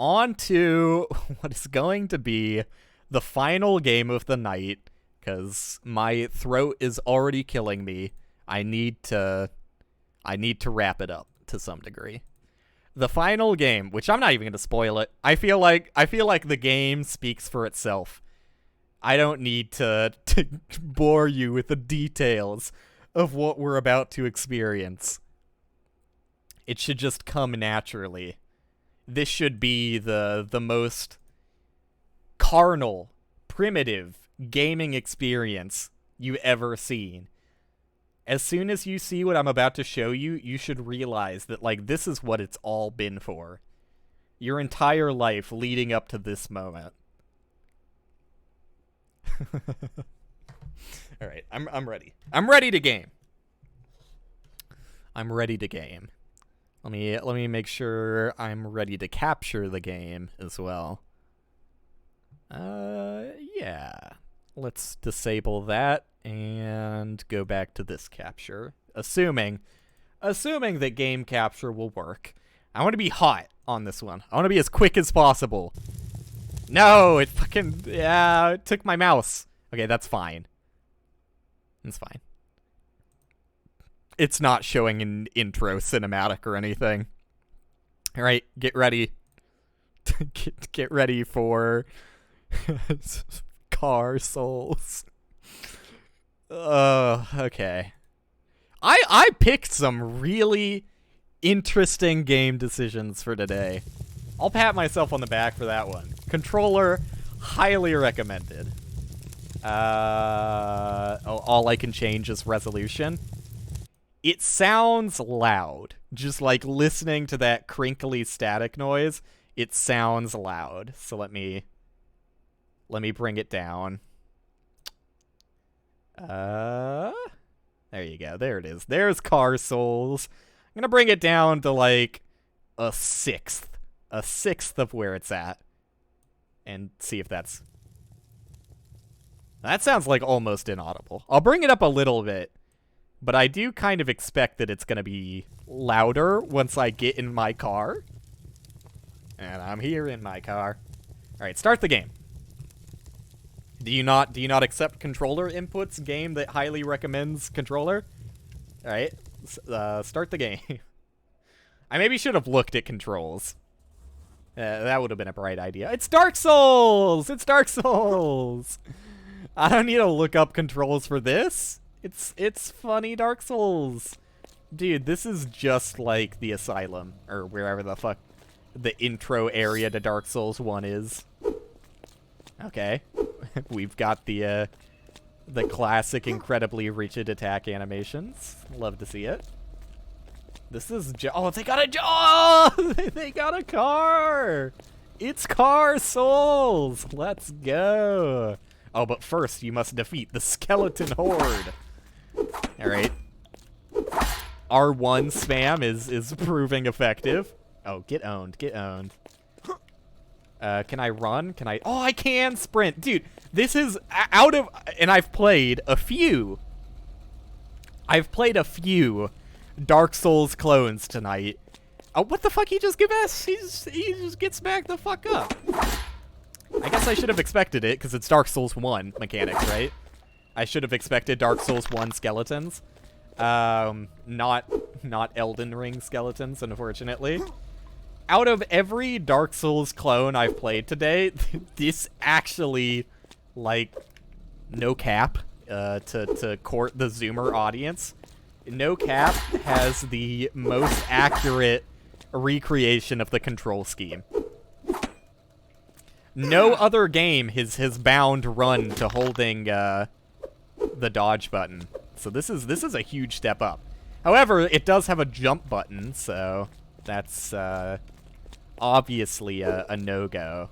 on to what is going to be the final game of the night, because my throat is already killing me. I need to wrap it up to some degree. The final game, which I'm not even going to spoil it. I feel like the game speaks for itself. I don't need to bore you with the details of what we're about to experience. It should just come naturally. This should be the most carnal, primitive gaming experience you've ever seen. As soon as you see what I'm about to show you, you should realize that, like, this is what it's all been for. Your entire life leading up to this moment. Alright, I'm ready. I'm ready to game. I'm ready to game. Let me make sure I'm ready to capture the game as well. Yeah. Let's disable that and go back to this capture. Assuming that game capture will work. I want to be hot on this one. I want to be as quick as possible. No, it took my mouse. Okay, that's fine. It's fine. It's not showing an intro cinematic or anything. All right, get ready. get ready for Car Souls. Okay. I picked some really interesting game decisions for today. I'll pat myself on the back for that one. Controller, highly recommended. All I can change is resolution. It sounds loud. Just like listening to that crinkly static noise, it sounds loud. So let me bring it down. There you go. There it is. There's Car Souls. I'm gonna bring it down to like a sixth of where it's at, and see if that sounds like almost inaudible. I'll bring it up a little bit, but I do kind of expect that it's gonna be louder once I get in my car. And I'm here in my car. Alright, start the game. Do you not accept controller inputs? Game that highly recommends controller? Alright, start the game. I maybe should have looked at controls. That would have been a bright idea. It's Dark Souls! It's Dark Souls! I don't need to look up controls for this. It's funny Dark Souls. Dude, this is just like the Asylum, or wherever the fuck the intro area to Dark Souls 1 is. Okay. We've got the classic, incredibly rigid attack animations. Love to see it. This is oh, they got they got a car! It's Car Souls! Let's go! Oh, but first you must defeat the skeleton horde. Alright. R1 spam is proving effective. Oh, get owned, get owned. Can I run? Can I? Oh, I can sprint! Dude, this is out of... And I've played a few Dark Souls clones tonight. Oh, what the fuck? He just he just gets back the fuck up. I guess I should have expected it, because it's Dark Souls 1 mechanics, right? I should have expected Dark Souls 1 skeletons. Not Elden Ring skeletons, unfortunately. Out of every Dark Souls clone I've played today, this actually, like, no cap, to court the Zoomer audience, no cap has the most accurate recreation of the control scheme. No other game has bound run to holding the dodge button, so this is a huge step up. However, it does have a jump button, so that's obviously a no-go.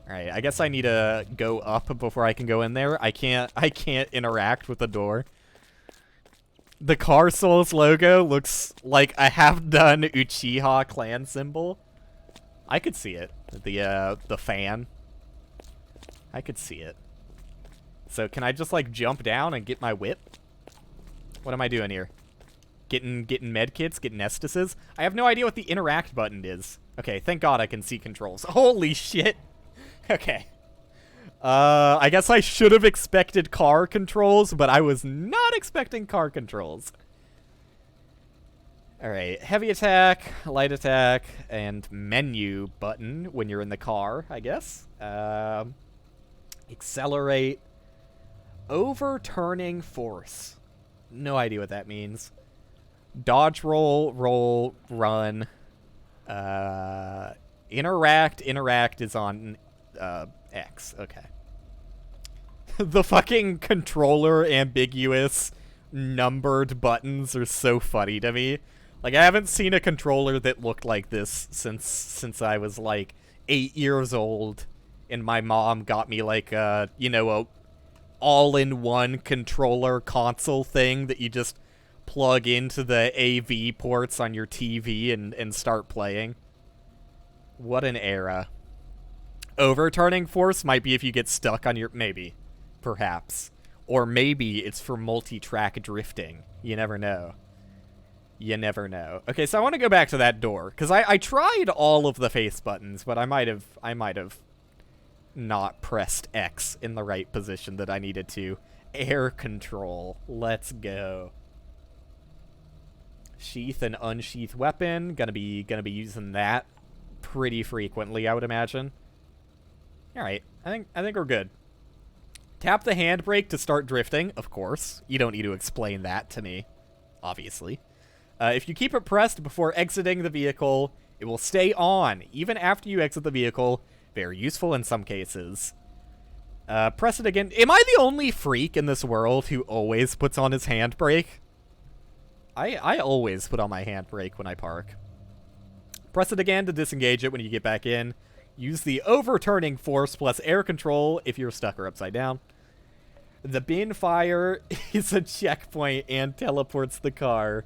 Alright, I guess I need to go up before I can go in there. I can't interact with the door. The Car Souls logo looks like a half-done Uchiha clan symbol. I could see it. The fan. I could see it. So can I just like jump down and get my whip? What am I doing here? Getting med kits, getting estises? I have no idea what the interact button is. Okay, thank God I can see controls. Holy shit. Okay. I guess I should have expected car controls, but I was not expecting car controls. Alright, heavy attack, light attack, and menu button when you're in the car, I guess. Accelerate. Overturning force. No idea what that means. Dodge, roll, run. Interact is on X. Okay. The fucking controller ambiguous numbered buttons are so funny to me. Like, I haven't seen a controller that looked like this since I was like 8 years old, and my mom got me like a all-in-one controller console thing that you just plug into the AV ports on your TV and start playing. What an era. Overturning force might be if you get stuck on your... Maybe. Perhaps. Or maybe it's for multi-track drifting. You never know. You never know. Okay, so I want to go back to that door, because I tried all of the face buttons, but I might have not pressed X in the right position that I needed to. Air control. Let's go. Sheath and unsheath weapon. Gonna be using that pretty frequently, I would imagine. Alright, I think we're good. Tap the handbrake to start drifting, of course. You don't need to explain that to me, obviously. If you keep it pressed before exiting the vehicle, it will stay on, even after you exit the vehicle. Very useful in some cases. Press it again. Am I the only freak in this world who always puts on his handbrake? I always put on my handbrake when I park. Press it again to disengage it when you get back in. Use the overturning force plus air control if you're stuck or upside down. The bin fire is a checkpoint and teleports the car.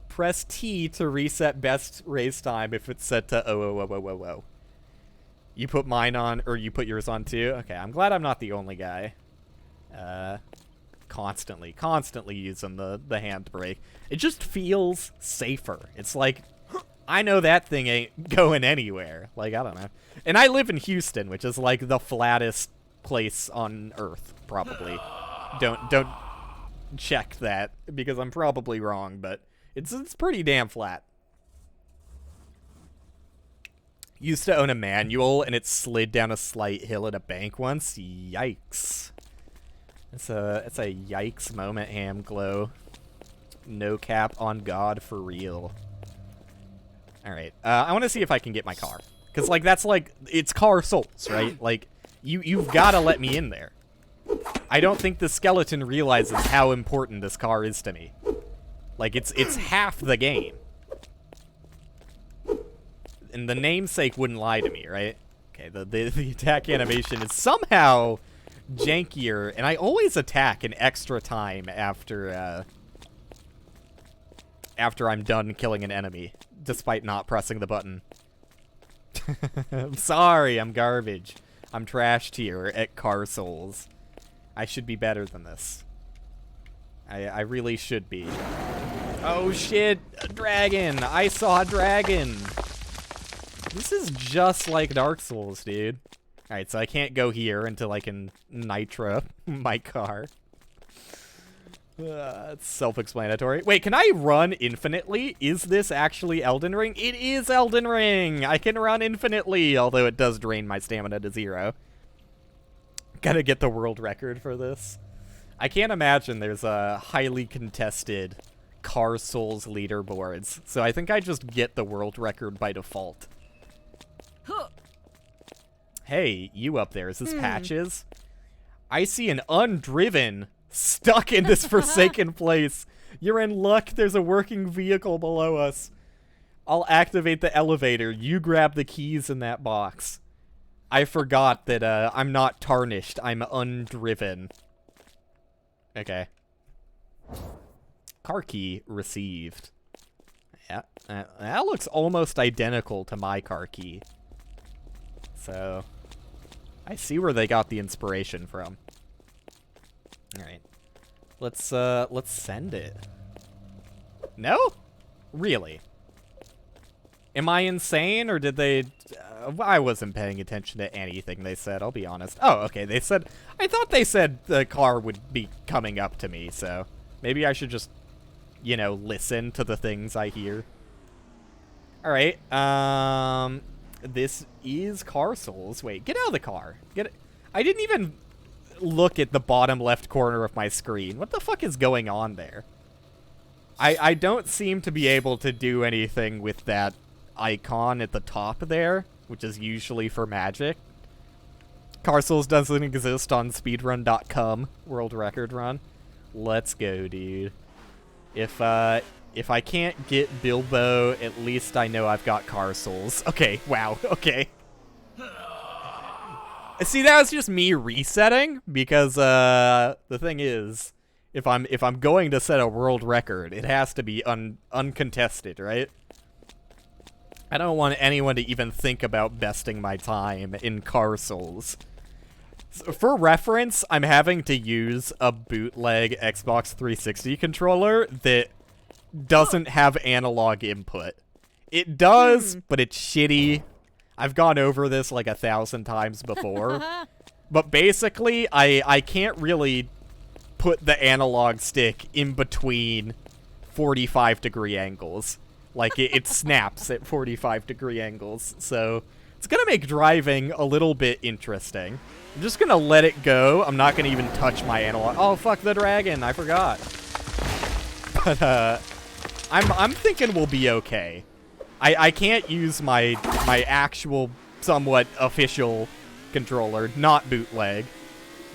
Press T to reset best race time if it's set to oh. You put mine on, or you put yours on too? Okay, I'm glad I'm not the only guy. Constantly using the handbrake. It just feels safer. It's like, I know that thing ain't going anywhere. Like, I don't know. And I live in Houston, which is like the flattest place on Earth, probably. Don't check that, because I'm probably wrong, but it's pretty damn flat. Used to own a manual, and it slid down a slight hill at a bank once. Yikes. It's a yikes moment, Ham Glow. No cap on God for real. Alright, I want to see if I can get my car. Because, like, that's like, it's car souls, right? Like, you've got to let me in there. I don't think the skeleton realizes how important this car is to me. Like, it's half the game. And the namesake wouldn't lie to me, right? Okay, the attack animation is somehow jankier, and I always attack an extra time after I'm done killing an enemy, despite not pressing the button. I'm sorry, I'm garbage. I'm trashed here at Car Souls. I should be better than this. I really should be. Oh shit, a dragon! I saw a dragon! This is just like Dark Souls, dude. Alright, so I can't go here until I can nitro my car. It's self-explanatory. Wait, can I run infinitely? Is this actually Elden Ring? It is Elden Ring! I can run infinitely, although it does drain my stamina to 0. Gotta get the world record for this. I can't imagine there's a highly contested Car Souls leaderboards, so I think I just get the world record by default. Hey, you up there, is this Patches? I see an undriven stuck in this forsaken place. You're in luck, there's a working vehicle below us. I'll activate the elevator, you grab the keys in that box. I forgot that I'm not tarnished, I'm undriven. Okay. Car key received. Yeah, that looks almost identical to my car key. So, I see where they got the inspiration from. Alright. Let's send it. No? Really? Am I insane, or did they... I wasn't paying attention to anything they said, I'll be honest. Oh, okay, they said... I thought they said the car would be coming up to me, so... Maybe I should just, you know, listen to the things I hear. Alright, this is Car Souls. Wait, get out of the car. I didn't even look at the bottom left corner of my screen. What the fuck is going on there? I don't seem to be able to do anything with that icon at the top there, which is usually for magic. Car Souls doesn't exist on speedrun.com, world record run. Let's go, dude. If I can't get Bilbo, at least I know I've got Car Souls. Okay, wow, okay. See, that was just me resetting, because the thing is, if I'm going to set a world record, it has to be uncontested, right? I don't want anyone to even think about besting my time in Car Souls. So for reference, I'm having to use a bootleg Xbox 360 controller that doesn't have analog input. It does, but it's shitty. I've gone over this like 1,000 times before. But basically, I can't really put the analog stick in between 45-degree angles. Like, it snaps at 45-degree angles. So, it's going to make driving a little bit interesting. I'm just going to let it go. I'm not going to even touch my analog. Oh, fuck the dragon. I forgot. But, I'm thinking we'll be okay. I can't use my actual, somewhat official controller, not bootleg,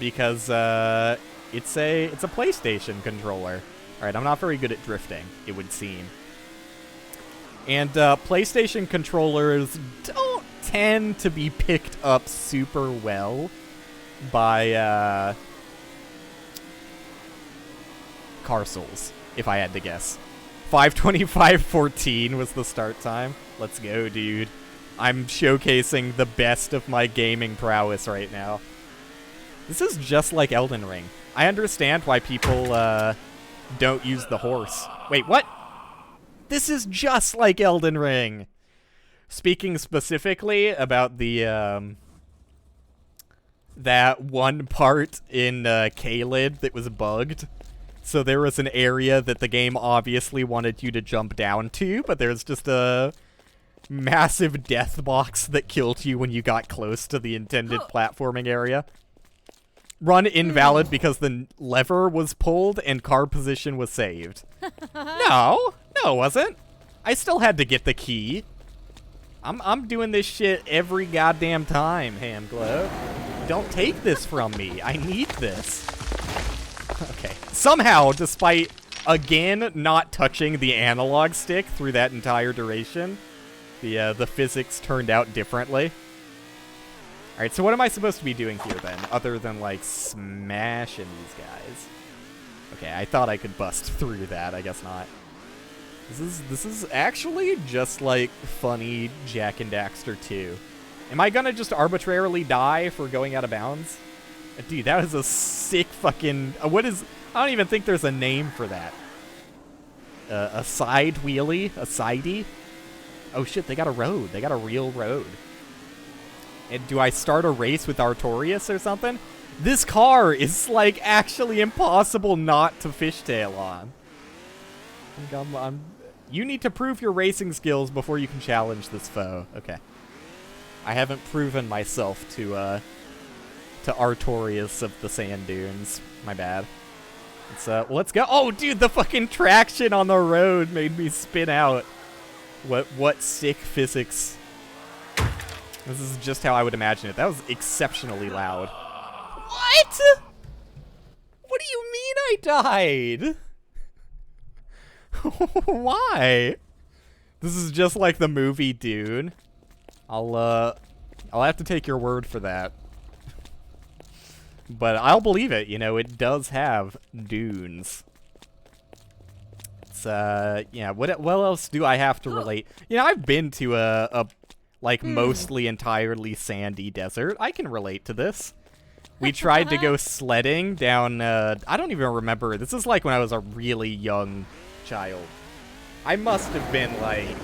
because, it's a PlayStation controller. Alright, I'm not very good at drifting, it would seem. And, PlayStation controllers don't tend to be picked up super well by, Car Souls, if I had to guess. 5:25:14 was the start time. Let's go, dude. I'm showcasing the best of my gaming prowess right now. This is just like Elden Ring. I understand why people, don't use the horse. Wait, what? This is just like Elden Ring! Speaking specifically about the, that one part in, Caelid that was bugged. So there was an area that the game obviously wanted you to jump down to, but there's just a massive death box that killed you when you got close to the intended platforming area. Run invalid because the lever was pulled and car position was saved. No, it wasn't. I still had to get the key. I'm doing this shit every goddamn time, Hamglow. Don't take this from me. I need this. Okay. Somehow, despite, again, not touching the analog stick through that entire duration, the physics turned out differently. Alright, so what am I supposed to be doing here, then, other than, like, smashing these guys? Okay, I thought I could bust through that. I guess not. This is actually just, like, funny Jak and Daxter 2. Am I gonna just arbitrarily die for going out of bounds? Dude, that was a sick fucking... what is... I don't even think there's a name for that. A side wheelie? A sidey? Oh shit, they got a road. They got a real road. And do I start a race with Artorias or something? This car is, like, actually impossible not to fishtail on. You need to prove your racing skills before you can challenge this foe. Okay. I haven't proven myself to Artorias of the Sand Dunes. My bad. Let's go. Oh, dude, the fucking traction on the road made me spin out. What sick physics. This is just how I would imagine it. That was exceptionally loud. What? What do you mean I died? Why? This is just like the movie Dune. I'll have to take your word for that. But I'll believe it, you know, it does have dunes. It's, yeah, what else do I have to relate? You know, I've been to a mostly entirely sandy desert. I can relate to this. We tried to go sledding down, I don't even remember. This is like when I was a really young child. I must have been like,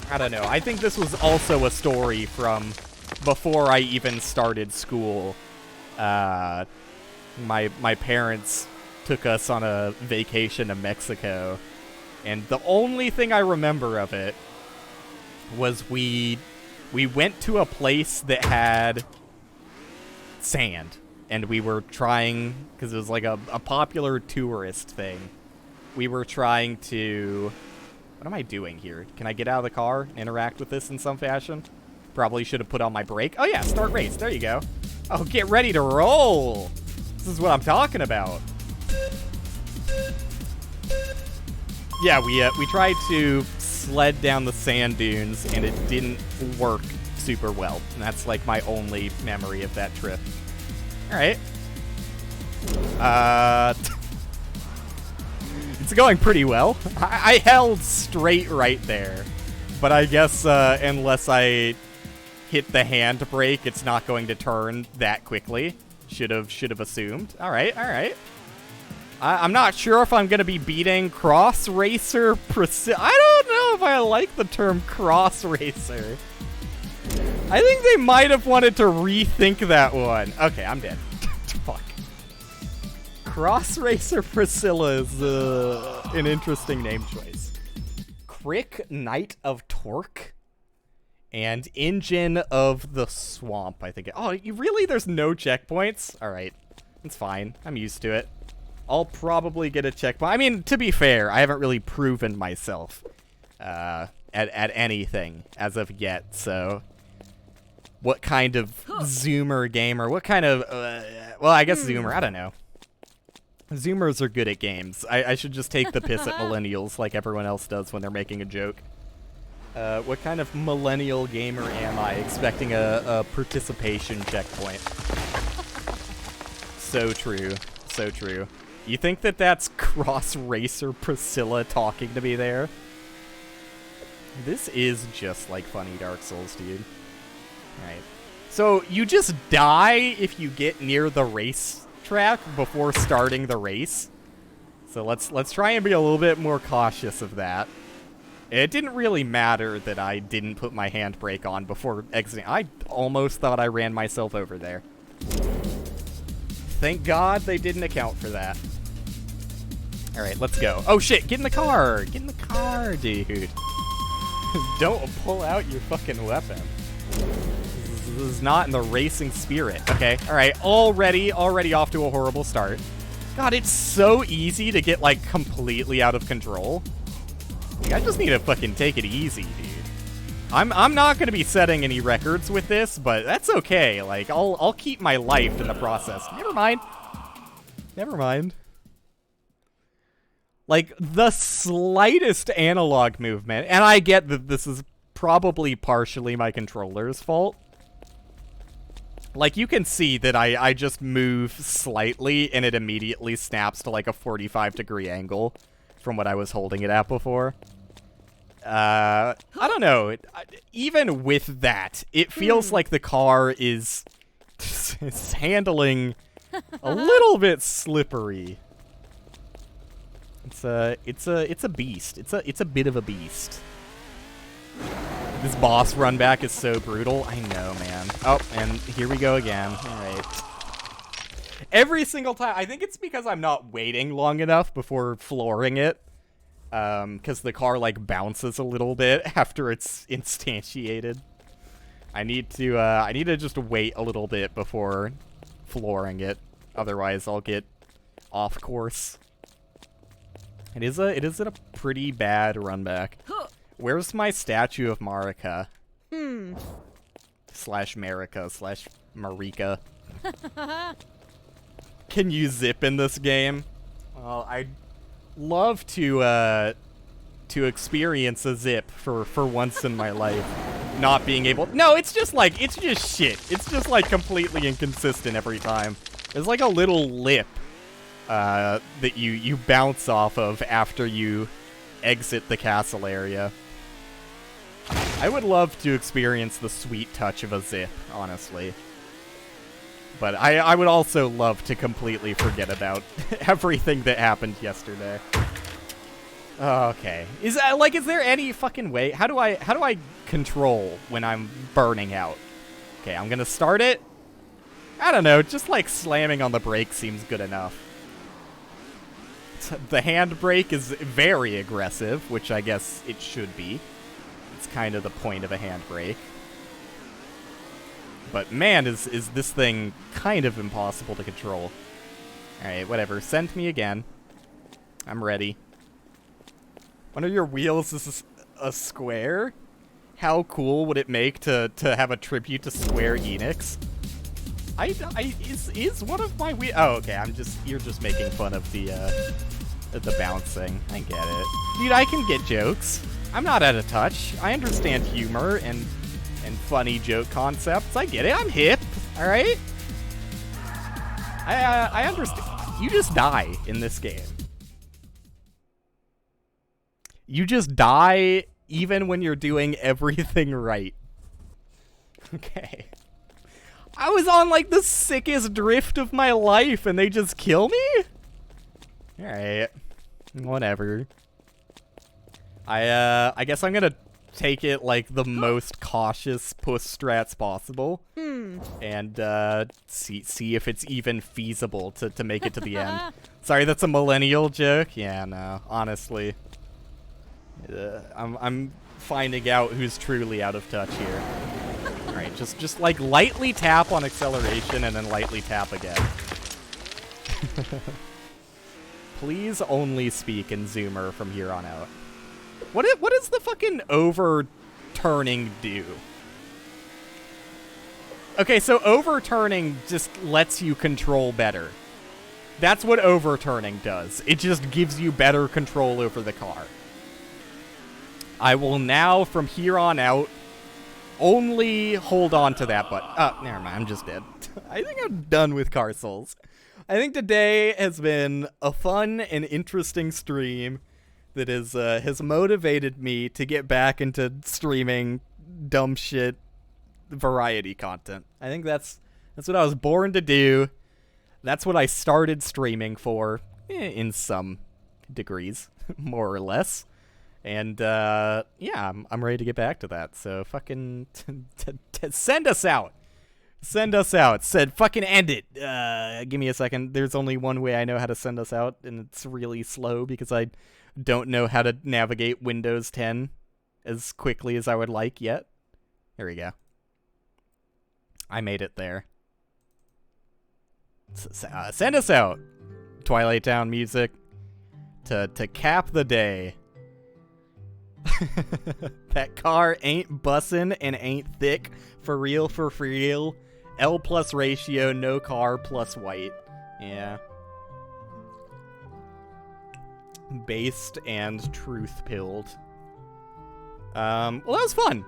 I don't know. I think this was also a story from before I even started school. My parents took us on a vacation to Mexico, and the only thing I remember of it was we went to a place that had sand, and we were trying, because it was like a popular tourist thing, we were trying to... What am I doing here? Can I get out of the car and interact with this in some fashion? Probably should have put on my brake. Oh yeah, start race. There you go. Oh, get ready to roll. This is what I'm talking about. Yeah, we tried to sled down the sand dunes, and it didn't work super well. And that's like my only memory of that trip. All right. It's going pretty well. I held straight right there. But I guess unless I hit the handbrake, it's not going to turn that quickly. Should have assumed. All right. I'm not sure if I'm going to be beating Cross Racer Priscilla. I don't know if I like the term Cross Racer. I think they might have wanted to rethink that one. Okay, I'm dead. Fuck. Cross Racer Priscilla is an interesting name choice. Crick, Knight of Torque, and Engine of the Swamp, I think. Oh, really? There's no checkpoints? All right. It's fine. I'm used to it. I'll probably get a checkpoint. I mean, to be fair, I haven't really proven myself at anything as of yet, so... What kind of Zoomer gamer? What kind of... well, I guess Zoomer. I don't know. Zoomers are good at games. I should just take the piss at millennials like everyone else does when they're making a joke. What kind of millennial gamer am I expecting a participation checkpoint? So true. So true. You think that that's Cross Racer Priscilla talking to me there? This is just like funny Dark Souls, dude. Alright. So, you just die if you get near the race track before starting the race. So let's try and be a little bit more cautious of that. It didn't really matter that I didn't put my handbrake on before exiting. I almost thought I ran myself over there. Thank God they didn't account for that. Alright, let's go. Oh shit, get in the car! Get in the car, dude. Don't pull out your fucking weapon. This is not in the racing spirit. Okay, alright, already off to a horrible start. God, it's so easy to get, like, completely out of control. Like, I just need to fucking take it easy, dude. I'm not gonna be setting any records with this, but that's okay. Like, I'll keep my life in the process. Never mind. Never mind. Like, the slightest analog movement, and I get that this is probably partially my controller's fault. Like, you can see that I just move slightly, and it immediately snaps to, like, a 45-degree angle from what I was holding it at before. I don't know. Even with that, it feels like the car is handling a little bit slippery. It's a beast. It's a bit of a beast. This boss run back is so brutal. I know, man. Oh, and here we go again. All right. Every single time. I think it's because I'm not waiting long enough before flooring it. Because the car, like, bounces a little bit after it's instantiated. I need to just wait a little bit before flooring it. Otherwise, I'll get off course. It is a pretty bad run back. Where's my statue of Marika? Slash Marika, slash Marika. Can you zip in this game? Well, I'd love to experience a zip for once in my life. Not being able... No, it's just shit. It's just, like, completely inconsistent every time. There's, like, a little lip that you bounce off of after you exit the castle area. I would love to experience the sweet touch of a zip, honestly. But I would also love to completely forget about everything that happened yesterday. Okay. Is there any fucking way? How do I control when I'm burning out? Okay, I'm gonna start it. I don't know, just like slamming on the brake seems good enough. The handbrake is very aggressive, which I guess it should be. It's kind of the point of a handbrake. But man, is this thing kind of impossible to control. Alright, whatever. Send me again. I'm ready. One of your wheels is a square? How cool would it make to have a tribute to Square Enix? Is one of my wheels... Oh, okay, you're just making fun of the bouncing. I get it. Dude, I can get jokes. I'm not out of touch. I understand humor and funny joke concepts. I get it. I'm hip, alright? I understand. You just die in this game. You just die even when you're doing everything right. Okay. I was on, like, the sickest drift of my life, and they just kill me? Alright. Whatever. I guess I'm gonna take it, like, the most cautious puss strats possible. And, see if it's even feasible to make it to the end. Sorry, that's a millennial joke? Yeah, no, honestly. I'm finding out who's truly out of touch here. Alright, just like lightly tap on acceleration and then lightly tap again. Please only speak in Zoomer from here on out. What does the fucking overturning do? Okay, so overturning just lets you control better. That's what overturning does. It just gives you better control over the car. I will now, from here on out, only hold on to that button. Oh, never mind, I'm just dead. I think I'm done with Car Souls. I think today has been a fun and interesting stream that has motivated me to get back into streaming dumb shit variety content. I think that's what I was born to do. That's what I started streaming for, in some degrees, more or less. And, yeah, I'm ready to get back to that. So, fucking, send us out. Send us out. Said, fucking end it. Give me a second. There's only one way I know how to send us out, and it's really slow because I don't know how to navigate Windows 10 as quickly as I would like yet. There we go. I made it there. Send us out. Twilight Town music to cap the day. That car ain't bussin' and ain't thick. For real, for real. L plus ratio, no car plus white. Yeah. Based and truth-pilled. Well, that was fun.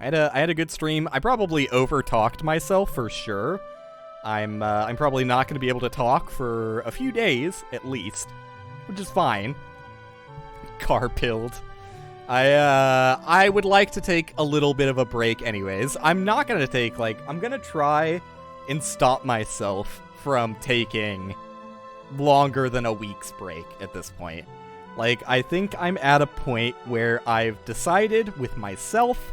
I had a good stream. I probably over-talked myself for sure. I'm probably not going to be able to talk for a few days, at least. Which is fine. Car-pilled. I would like to take a little bit of a break anyways. I'm not going to take, I'm going to try and stop myself from taking longer than a week's break at this point. I think I'm at a point where I've decided with myself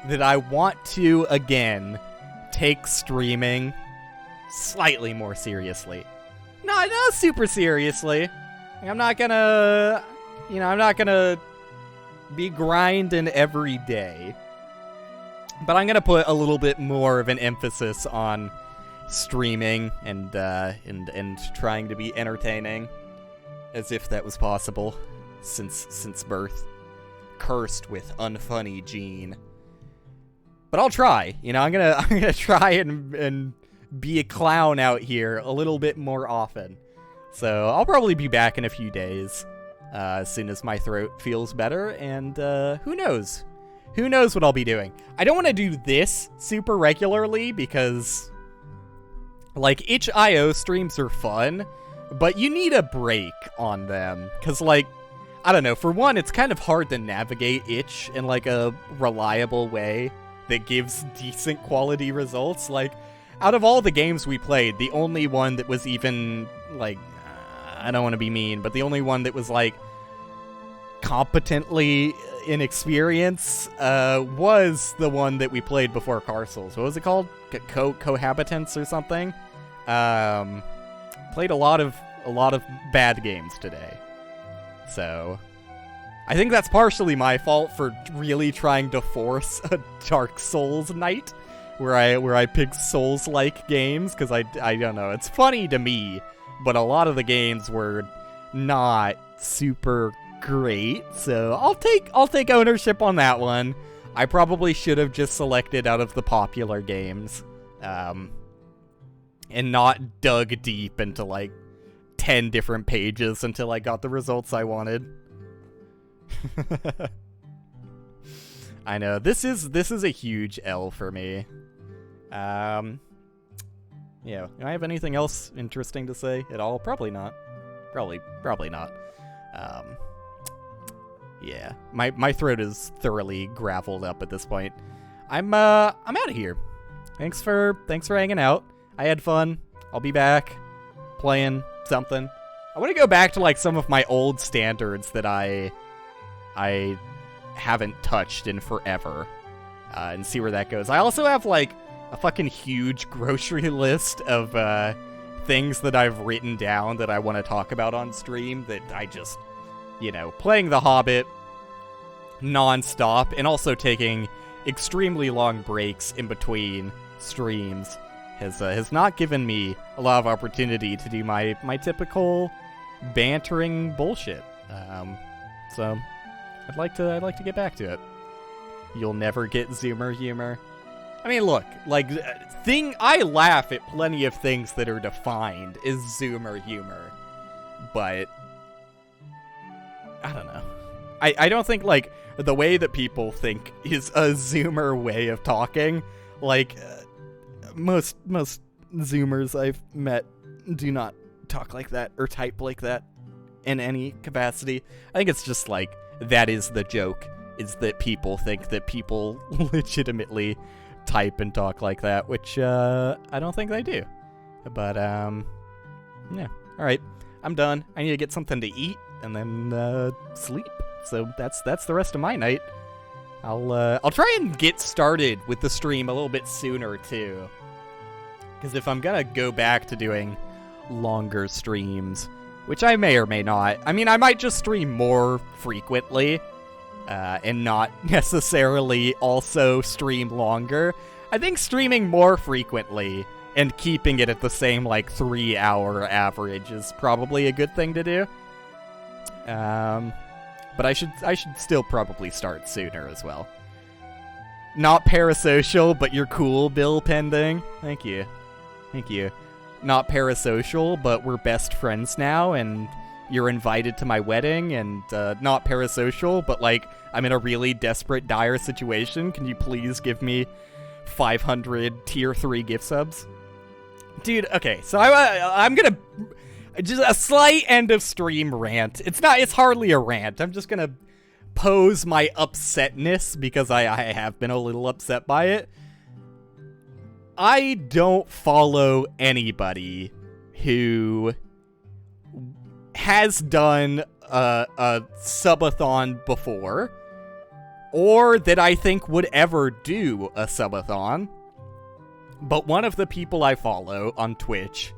that I want to, again, take streaming slightly more seriously. Not super seriously. I'm not gonna, I'm not gonna be grinding every day. But I'm gonna put a little bit more of an emphasis on streaming and trying to be entertaining, as if that was possible since birth. Cursed with unfunny gene. But I'll try. I'm gonna try and be a clown out here a little bit more often. So I'll probably be back in a few days, as soon as my throat feels better, and who knows? Who knows what I'll be doing? I don't want to do this super regularly because, itch.io streams are fun, but you need a break on them. Because, I don't know, for one, it's kind of hard to navigate itch in, a reliable way that gives decent quality results. Out of all the games we played, the only one that was even, I don't want to be mean, but the only one that was, competently inexperienced was the one that we played before Car Souls. What was it called? Cohabitants or something? Played a lot of bad games today. So I think that's partially my fault for really trying to force a Dark Souls night where I pick Souls-like games, because I don't know, it's funny to me, but a lot of the games were not super great, so I'll take ownership on that one. I probably should have just selected out of the popular games, and not dug deep into like 10 different pages until I got the results I wanted. I know, this is a huge L for me. Yeah, do I have anything else interesting to say at all? Probably not. Probably not. Yeah, my throat is thoroughly graveled up at this point. I'm out of here. Thanks for hanging out. I had fun. I'll be back playing something. I want to go back to like some of my old standards that I haven't touched in forever, and see where that goes. I also have like a fucking huge grocery list of things that I've written down that I want to talk about on stream that I just, you know, playing The Hobbit non-stop and also taking extremely long breaks in between streams has not given me a lot of opportunity to do my typical bantering bullshit. So I'd like to get back to it. You'll never get Zoomer humor. I mean, look, like, I laugh at plenty of things that are defined as Zoomer humor, but I don't know. I don't think, like, the way that people think is a Zoomer way of talking, like, most Zoomers I've met do not talk like that or type like that in any capacity. I think it's just, like, that is the joke, is that people think that people legitimately type and talk like that, which I don't think they do. But yeah. All right, I'm done. I need to get something to eat and then sleep. So that's the rest of my night. I'll try and get started with the stream a little bit sooner too, because if I'm gonna go back to doing longer streams, which I may or may not, I mean, I might just stream more frequently. And not necessarily also stream longer. I think streaming more frequently and keeping it at the same, like, 3-hour average is probably a good thing to do. But I should still probably start sooner as well. Not parasocial, but you're cool, WillPending. Thank you. Thank you. Not parasocial, but we're best friends now, and you're invited to my wedding, and not parasocial, but like, I'm in a really desperate, dire situation. Can you please give me 500 tier 3 gift subs? Dude, okay, so I'm gonna, just a slight end of stream rant. It's hardly a rant. I'm just gonna pose my upsetness, because I have been a little upset by it. I don't follow anybody who has done a subathon before, or that I think would ever do a subathon. But one of the people I follow on Twitch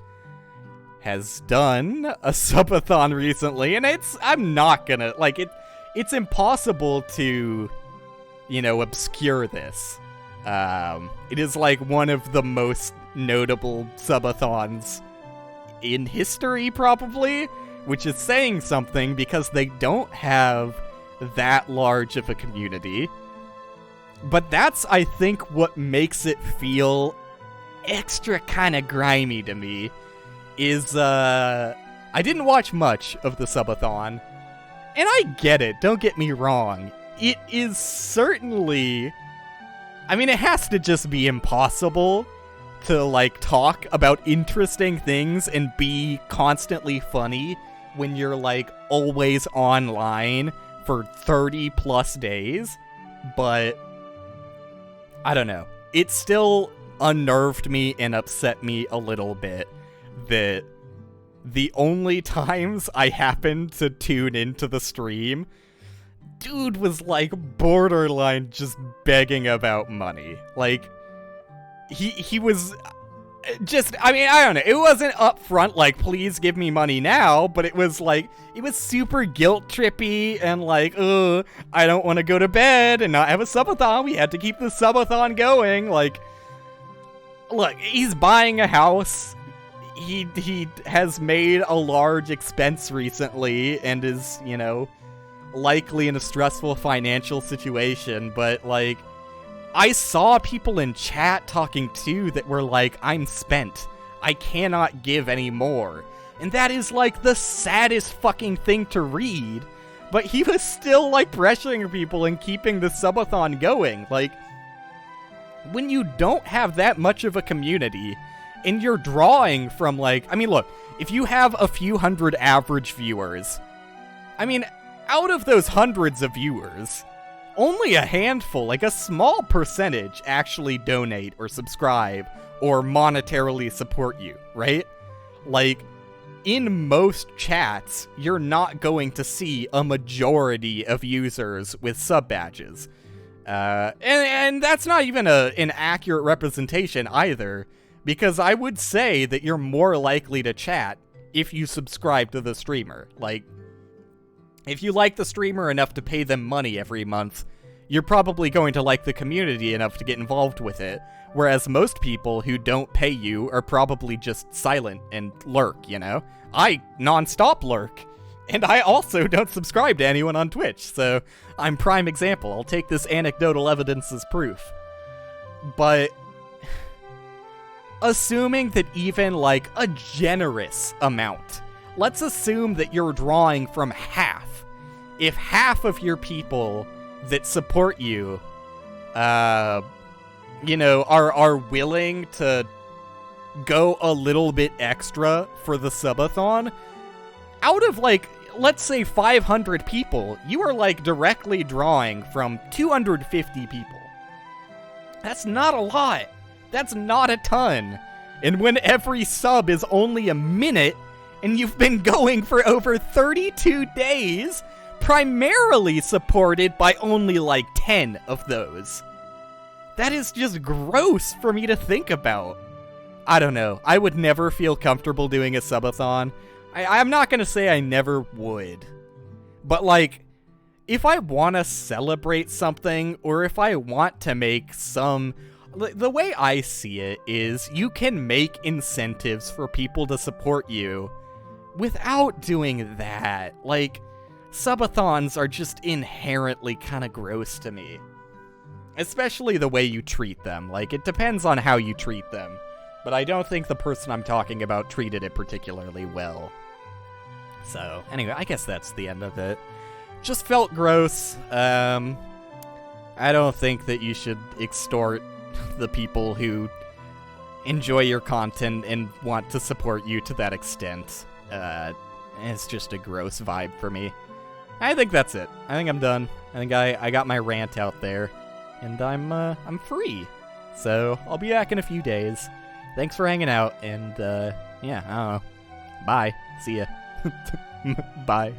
has done a subathon recently, and I'm not gonna, like, it's impossible to, you know, obscure this. It is like one of the most notable subathons in history, probably, which is saying something because they don't have that large of a community. But that's, I think, what makes it feel extra kind of grimy to me, is, I didn't watch much of the subathon, and I get it, don't get me wrong. It is certainly, I mean, it has to just be impossible to, like, talk about interesting things and be constantly funny when you're, like, always online for 30 plus days. But I don't know. It still unnerved me and upset me a little bit that the only times I happened to tune into the stream dude was, like, borderline just begging about money. Like, he was just, I mean, I don't know, it wasn't upfront, like, please give me money now, but it was, like, it was super guilt-trippy, and, like, I don't want to go to bed and not have a subathon, we had to keep the subathon going, like, look, he's buying a house, he has made a large expense recently, and is, you know, likely in a stressful financial situation, but, like, I saw people in chat talking too that were like, I'm spent. I cannot give any more. And that is like the saddest fucking thing to read. But he was still like pressuring people and keeping the subathon going. Like, when you don't have that much of a community and you're drawing from like, I mean, look, if you have a few hundred average viewers, I mean, out of those hundreds of viewers, only a handful, like a small percentage, actually donate or subscribe or monetarily support you, right? Like, in most chats, you're not going to see a majority of users with sub badges. And that's not even an accurate representation either, because I would say that you're more likely to chat if you subscribe to the streamer. Like, if you like the streamer enough to pay them money every month, you're probably going to like the community enough to get involved with it, whereas most people who don't pay you are probably just silent and lurk, you know? I non-stop lurk, and I also don't subscribe to anyone on Twitch, so I'm prime example. I'll take this anecdotal evidence as proof. But assuming that even, like, a generous amount, let's assume that you're drawing from half. If half of your people that support you, you know, are willing to go a little bit extra for the subathon, out of, like, let's say 500 people, you are, like, directly drawing from 250 people. That's not a lot. That's not a ton. And when every sub is only a minute, and you've been going for over 32 days, primarily supported by only like 10 of those. That is just gross for me to think about. I don't know. I would never feel comfortable doing a subathon. I'm not gonna say I never would. But like, if I want to celebrate something, or if I want to make some... The way I see it is, you can make incentives for people to support you without doing that. Like, subathons are just inherently kind of gross to me. Especially the way you treat them. Like, it depends on how you treat them. But I don't think the person I'm talking about treated it particularly well. So, anyway, I guess that's the end of it. Just felt gross. I don't think that you should extort the people who enjoy your content and want to support you to that extent. It's just a gross vibe for me. I think that's it. I think I'm done. I think I got my rant out there, and I'm free. So I'll be back in a few days. Thanks for hanging out, and yeah, I don't know. Bye. See ya. Bye.